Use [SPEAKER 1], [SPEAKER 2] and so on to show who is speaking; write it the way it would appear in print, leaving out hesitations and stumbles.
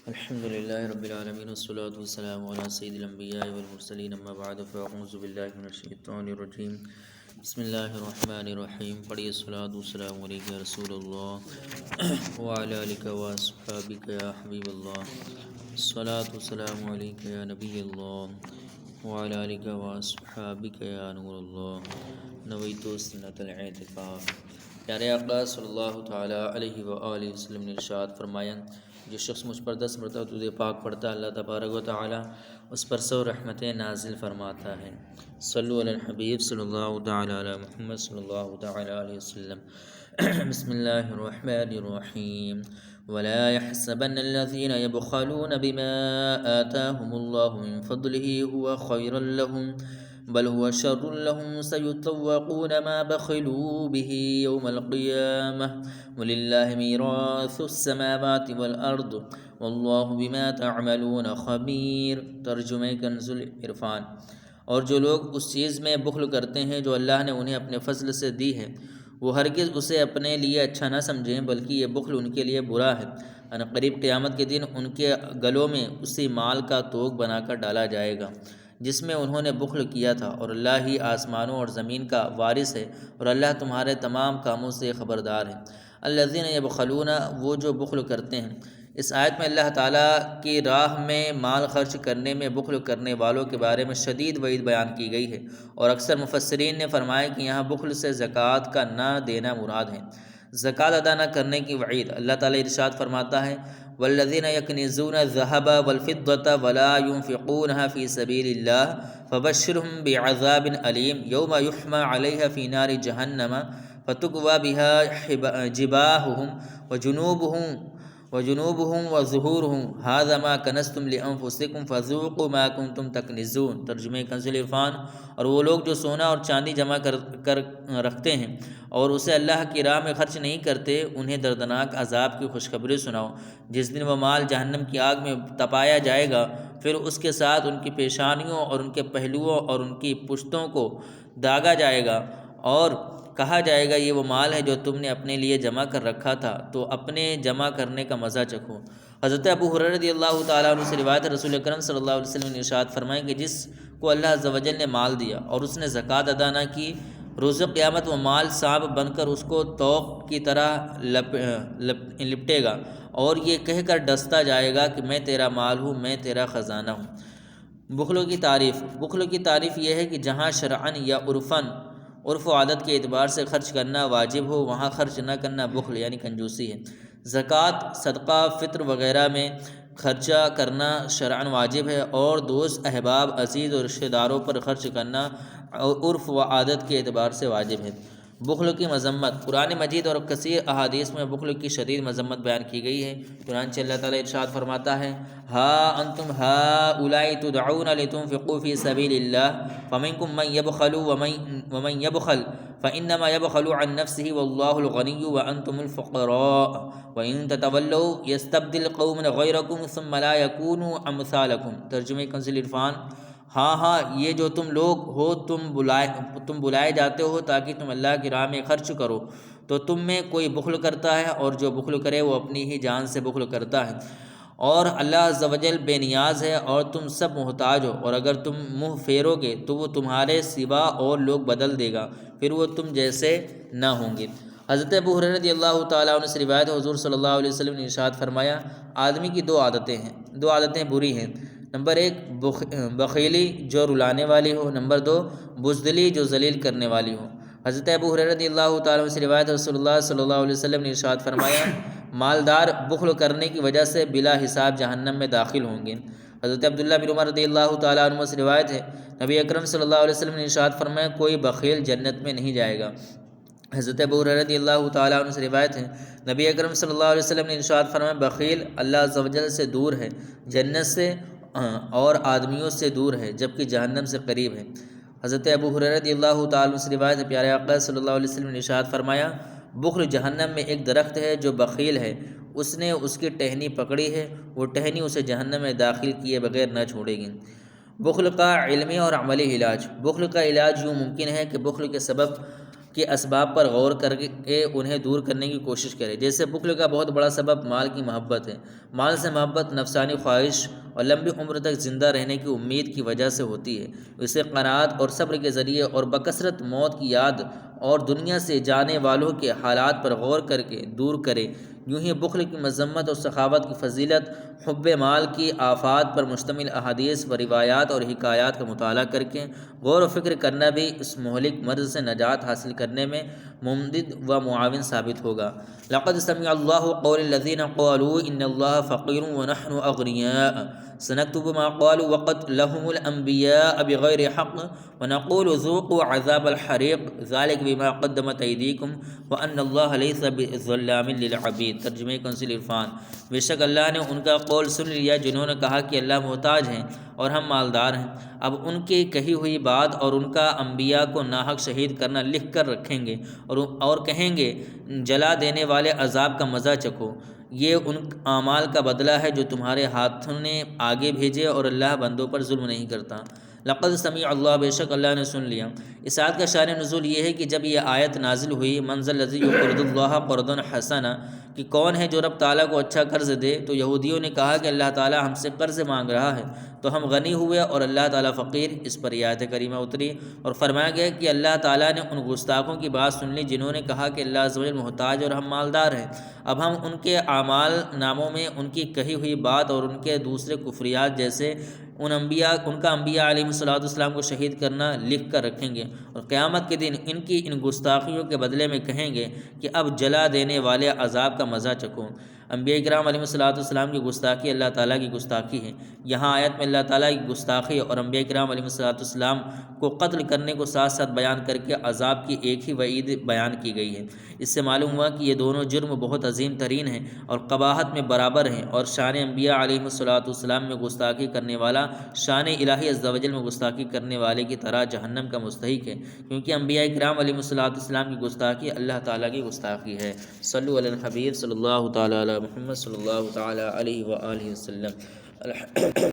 [SPEAKER 1] الحمد للہ رب العالمین والصلاة والسلام علی سید الانبیاء والمرسلین اما بعد فاعوذ باللہ من الشیطان الرجیم بسم اللہ الرحمن الرحیم پڑھیے الصلاۃ والسلام علیک یا رسول اللہ وعلی آلک واصحابک یا حبیب اللہ الصلاۃ والسلام علیک یا نبی اللہ وعلی آلک واصحابک یا نور اللہ نویت سنت الاعتکاف۔ پیارے آقا صلی اللہ تعالیٰ علیہ وآلہ وسلم نے ارشاد فرمایا، جو شخص مجھ پر 10 مرتبہ درود پاک پڑھتا ہے، اللہ تبارک و تعالیٰ اس پر 100 رحمتیں نازل فرماتا ہے۔ صلو علی الحبیب صلی اللہ تعالیٰ علی محمد صلی اللہ تعالیٰ علیہ وسلم۔ بسم اللہ الرحمن الرحیم۔ ولا يحسبن الذين يبخلون بما آتاهم الله من فضله هو خيرا لهم بل هو شر لهم سيطوقون ما بخلوا به يوم القيامة ولله ميراث السماوات والأرض والله بما تعملون خبير۔ ترجمہ کنز العرفان۔ اور جو لوگ اس چیز میں بخل کرتے ہیں جو اللہ نے انہیں اپنے فضل سے دی ہے، وہ ہرگز اسے اپنے لیے اچھا نہ سمجھیں، بلکہ یہ بخل ان کے لیے برا ہے۔ قریب قیامت کے دن ان کے گلوں میں اسی مال کا توق بنا کر ڈالا جائے گا جس میں انہوں نے بخل کیا تھا، اور اللہ ہی آسمانوں اور زمین کا وارث ہے، اور اللہ تمہارے تمام کاموں سے خبردار ہے۔ الذین یبخلون، وہ جو بخل کرتے ہیں۔ اس آیت میں اللہ تعالیٰ کی راہ میں مال خرچ کرنے میں بخل کرنے والوں کے بارے میں شدید وعید بیان کی گئی ہے، اور اکثر مفسرین نے فرمایا کہ یہاں بخل سے زکوٰۃ کا نہ دینا مراد ہے۔ زکوٰۃ ادا نہ کرنے کی وعید۔ اللہ تعالیٰ ارشاد فرماتا ہے، والذین یکنزون الذھب والفضة ولا ينفقونها في سبيل الله فبشرهم بعذاب أليم يوم يحمى عليها في نار جهنم فتكوى بها جباههم وجنوبهم وظهورهم هذا ما كنزتم لأنفسكم فذوقوا ما كنتم تكنزون۔ ترجمہ کنز العرفان۔ اور وہ لوگ جو سونا اور چاندی جمع کر رکھتے ہیں اور اسے اللہ کی راہ میں خرچ نہیں کرتے، انہیں دردناک عذاب کی خوشخبری سناؤ، جس دن وہ مال جہنم کی آگ میں تپایا جائے گا، پھر اس کے ساتھ ان کی پیشانیوں اور ان کے پہلوؤں اور ان کی پشتوں کو داغا جائے گا، اور کہا جائے گا یہ وہ مال ہے جو تم نے اپنے لیے جمع کر رکھا تھا، تو اپنے جمع کرنے کا مزہ چکھو۔ حضرت ابو ہریرہ رضی اللہ تعالیٰ عنہ سے روایت ہے، رسول اکرم صلی اللہ علیہ وسلم نے ارشاد فرمایا کہ جس کو اللہ عز و جل نے مال دیا اور اس نے زکوٰۃ ادا نہ کی، روز قیامت وہ مال سانپ بن کر اس کو طوق کی طرح لپٹے گا، اور یہ کہہ کر ڈستا جائے گا کہ میں تیرا مال ہوں، میں تیرا خزانہ ہوں۔ بخلوں کی تعریف۔ بخلوں کی تعریف یہ ہے کہ جہاں شرعاً یا عرف و عادت کے اعتبار سے خرچ کرنا واجب ہو، وہاں خرچ نہ کرنا بخل یعنی کنجوسی ہے۔ زکوٰۃ، صدقہ، فطر وغیرہ میں خرچہ کرنا شرعاً واجب ہے، اور دوست، احباب، عزیز اور رشتہ داروں پر خرچ کرنا عرف و عادت کے اعتبار سے واجب ہے۔ بخل کی مذمت۔ قرآن مجید اور کثیر احادیث میں بخل کی شدید مذمت بیان کی گئی ہے۔ چنانچہ اللہ تعالیٰ ارشاد فرماتا ہے، ہا انتم ہؤلاء تدعون لتنفقوا فی سبیل اللہ فمنکم من یبخل ومن یبخل فانما یبخل عن نفسه واللہ الغنی وانتم الفقراء وان تتولوا یستبدل قوما غیرکم ثم لا یکونوا امثالکم۔ ترجمہ کنز العرفان۔ ہاں یہ جو تم لوگ ہو، تم بلائے جاتے ہو تاکہ تم اللہ کی راہ میں خرچ کرو، تو تم میں کوئی بخل کرتا ہے، اور جو بخل کرے وہ اپنی ہی جان سے بخل کرتا ہے، اور اللہ عز و جل بے نیاز ہے اور تم سب محتاج ہو، اور اگر تم منہ پھیرو گے تو وہ تمہارے سوا اور لوگ بدل دے گا، پھر وہ تم جیسے نہ ہوں گے۔ حضرت ابو ہریرہ رضی اللہ تعالیٰ عنہ سے روایت ہے، حضور صلی اللہ علیہ وسلم نے ارشاد فرمایا، آدمی کی دو عادتیں بری ہیں۔ نمبر 1 بخیلی جو رلانے والی ہو، نمبر 2 بزدلی جو ذلیل کرنے والی ہو۔ حضرت ابو ہریرہ رضی اللہ تعالیٰ عنہ سے روایت ہے، رسول اللہ صلی اللہ علیہ وسلم نے ارشاد فرمایا، مالدار بخل کرنے کی وجہ سے بلا حساب جہنم میں داخل ہوں گے۔ حضرت عبداللہ بن عمر رضی اللہ تعالیٰ عنہ سے روایت ہے، نبی اکرم صلی اللہ علیہ وسلم نے ارشاد فرمایا، کوئی بخیل جنت میں نہیں جائے گا۔ حضرت ابو ہریرہ رضی اللہ تعالیٰ عنہ سے روایت ہے، نبی اکرم صلی اللہ علیہ وسلم نے ارشاد فرمایا، بخیل اللہ عز و جل سے دور ہے، جنت سے اور آدمیوں سے دور ہے، جبکہ جہنم سے قریب ہے۔ حضرت ابو ہریرہ رضی اللہ تعالیٰ عنہ سے روایت ہے، پیارے آقا صلی اللہ علیہ وسلم نے ارشاد فرمایا، بخل جہنم میں ایک درخت ہے، جو بخیل ہے اس نے اس کی ٹہنی پکڑی ہے، وہ ٹہنی اسے جہنم میں داخل کیے بغیر نہ چھوڑے گی۔ بخل کا علمی اور عملی علاج۔ بخل کا علاج یوں ممکن ہے کہ بخل کے سبب کے اسباب پر غور کر کے انہیں دور کرنے کی کوشش کرے۔ جیسے بخل کا بہت بڑا سبب مال کی محبت ہے۔ مال سے محبت نفسانی خواہش اور لمبی عمر تک زندہ رہنے کی امید کی وجہ سے ہوتی ہے۔ اسے قناعت اور صبر کے ذریعے اور بکثرت موت کی یاد اور دنیا سے جانے والوں کے حالات پر غور کر کے دور کرے۔ یوں ہی بخل کی مذمت اور سخاوت کی فضیلت حب مال کی آفات پر مشتمل احادیث و روایات اور حکایات کا مطالعہ کر کے غور و فکر کرنا بھی اس مہلک مرض سے نجات حاصل کرنے میں ممدد و معاون ثابت ہوگا۔ لقد سمع اللہ قول الذین قالوا ان اللہ فقیر ونحن اغنیاء سنكتب ما قالوا وقتلهم الانبیاء بغیر حق ونقول ذوقوا عذاب الحریق ذلك بما قدمت ایدیکم وان اللہ لیس بظلام للعبید۔ ترجمہ کنز العرفان۔ بے شک اللہ نے ان کا قول سن لیا جنہوں نے کہا کہ اللہ محتاج ہیں اور ہم مالدار ہیں۔ اب ان کی کہی ہوئی بات اور ان کا انبیاء کو ناحق شہید کرنا لکھ کر رکھیں گے اور کہیں گے جلا دینے والے عذاب کا مزہ چکھو۔ یہ ان اعمال کا بدلہ ہے جو تمہارے ہاتھوں نے آگے بھیجے اور اللہ بندوں پر ظلم نہیں کرتا۔ لقد سمع اللہ، بے شک اللہ نے سن لیا۔ اس آیت کا شان نزول یہ ہے کہ جب یہ آیت نازل ہوئی من ذا الذی یقرض اللہ قرضا حسنا کہ کون ہے جو رب تعالیٰ کو اچھا قرض دے، تو یہودیوں نے کہا کہ اللہ تعالیٰ ہم سے قرض مانگ رہا ہے تو ہم غنی ہوئے اور اللہ تعالیٰ فقیر۔ اس پر یہ آیت کریمہ اتری اور فرمایا گیا کہ اللہ تعالیٰ نے ان گستاخوں کی بات سن لی جنہوں نے کہا کہ اللہ عز و جل محتاج اور ہم مالدار ہیں۔ اب ہم ان کے اعمال ناموں میں ان کی کہی ہوئی بات اور ان کے دوسرے کفریات جیسے ان کا انبیاء علیہ السلام کو شہید کرنا لکھ کر رکھیں گے اور قیامت کے دن ان گستاخیوں کے بدلے میں کہیں گے کہ اب جلا دینے والے عذاب کا مزہ چکھو۔ انبیاء کرام علیہ السلام کی گستاخی اللہ تعالیٰ کی گستاخی ہے۔ یہاں آیت میں اللہ تعالیٰ کی گستاخی اور انبیاء کرام علیہ السلام کو قتل کرنے کو ساتھ ساتھ بیان کر کے عذاب کی ایک ہی وعید بیان کی گئی ہے۔ اس سے معلوم ہوا کہ یہ دونوں جرم بہت عظیم ترین ہیں اور قباحت میں برابر ہیں، اور شان انبیاء علیہ السلام میں گستاخی کرنے والا شان الہی عز و جل میں گستاخی کرنے والے کی طرح جہنم کا مستحق ہے، کیونکہ انبیاء کرام علیہ السلام کی گستاخی اللہ تعالیٰ کی گستاخی ہے۔ صلو علی الحبیب صلی اللہ تعالیٰ علی محمد صلی اللہ تعالیٰ علیہ وآلہ وسلم۔